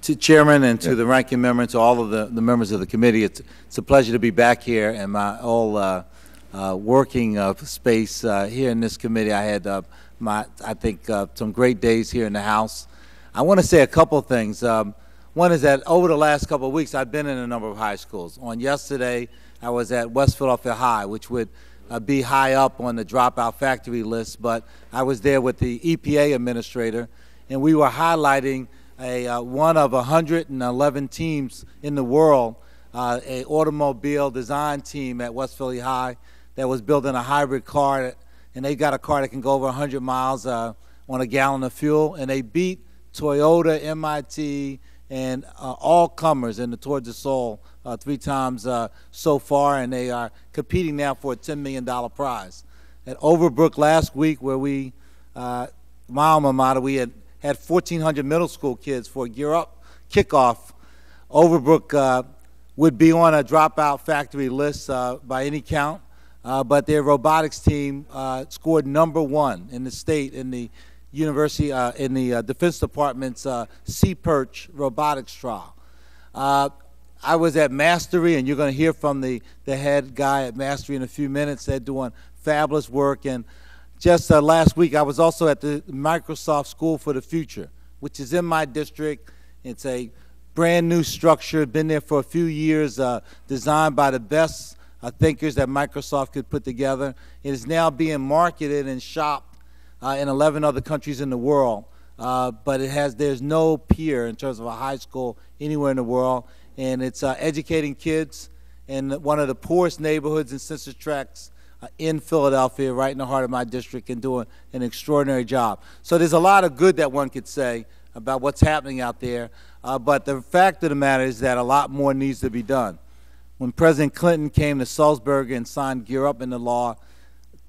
To Chairman and to the ranking member and to all of the members of the committee, it's a pleasure to be back here in my working space here in this committee. I had I think some great days here in the House. I want to say a couple things. One is that over the last couple of weeks, I've been in a number of high schools. On yesterday, I was at West Philadelphia High, which would be high up on the dropout factory list, but I was there with the EPA administrator, and we were highlighting one of 111 teams in the world, an automobile design team at West Philly High that was building a hybrid car, and they got a car that can go over 100 miles on a gallon of fuel, and they beat Toyota, MIT, and all comers in the Tour de Sol 3 times so far, and they are competing now for a $10 million prize. At Overbrook last week, where my alma mater, we had 1,400 middle school kids for a Gear Up kickoff. Overbrook would be on a dropout factory list by any count, but their robotics team scored #1 in the state in the university, in the Defense Department's Sea Perch robotics trial. I was at Mastery, and you're going to hear from the head guy at Mastery in a few minutes. They're doing fabulous work. And just last week, I was also at the Microsoft School for the Future, which is in my district. It's a brand new structure, been there for a few years, designed by the best thinkers that Microsoft could put together. It is now being marketed and shopped in 11 other countries in the world, but there's no peer in terms of a high school anywhere in the world, and it's educating kids in one of the poorest neighborhoods and census tracts in Philadelphia, right in the heart of my district, and doing an extraordinary job. So there's a lot of good that one could say about what's happening out there, but the fact of the matter is that a lot more needs to be done. When President Clinton came to Salzburg and signed Gear Up into law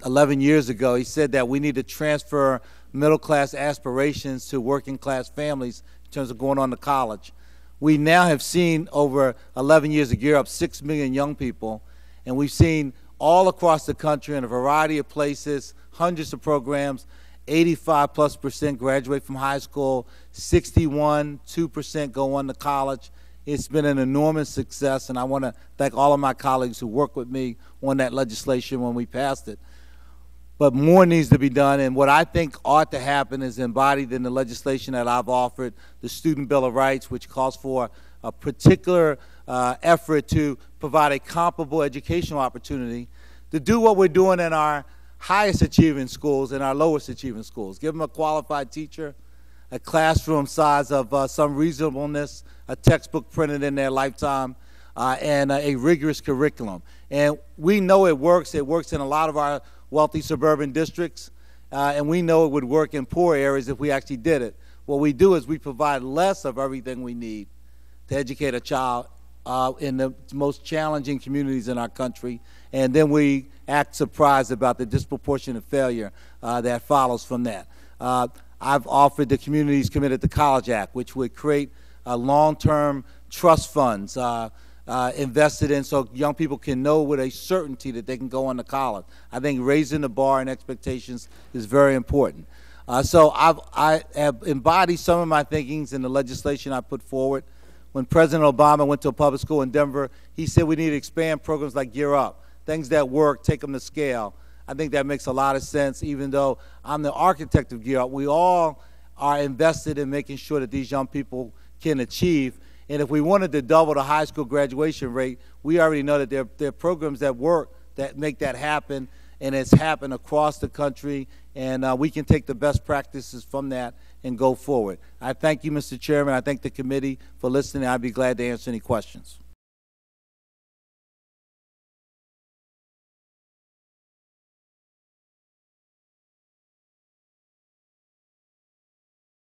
11 years ago, he said that we need to transfer middle-class aspirations to working-class families in terms of going on to college. We now have seen, over 11 years of Gear Up, 6 million young people, and we've seen all across the country in a variety of places, hundreds of programs, 85+% graduate from high school, 2% go on to college. It's been an enormous success, and I want to thank all of my colleagues who worked with me on that legislation when we passed it. But more needs to be done, and what I think ought to happen is embodied in the legislation that I've offered, the Student Bill of Rights, which calls for a particular effort to provide a comparable educational opportunity to do what we're doing in our highest achieving schools and our lowest achieving schools. Give them a qualified teacher, a classroom size of some reasonableness, a textbook printed in their lifetime, and a rigorous curriculum. And we know it works. It works in a lot of our wealthy suburban districts, and we know it would work in poor areas if we actually did it. What we do is we provide less of everything we need to educate a child in the most challenging communities in our country, and then we act surprised about the disproportionate failure that follows from that. I've offered the Communities Committed to College Act, which would create long-term trust funds invested in so young people can know with a certainty that they can go on to college. I think raising the bar and expectations is very important. So I have embodied some of my thinkings in the legislation I put forward. When President Obama went to a public school in Denver, he said we need to expand programs like Gear Up, things that work, take them to scale. I think that makes a lot of sense, even though I'm the architect of Gear Up. We all are invested in making sure that these young people can achieve. And if we wanted to double the high school graduation rate, we already know that there are programs that work that make that happen, and it's happened across the country, and we can take the best practices from that and go forward. I thank you, Mr. Chairman. I thank the committee for listening. I'd be glad to answer any questions.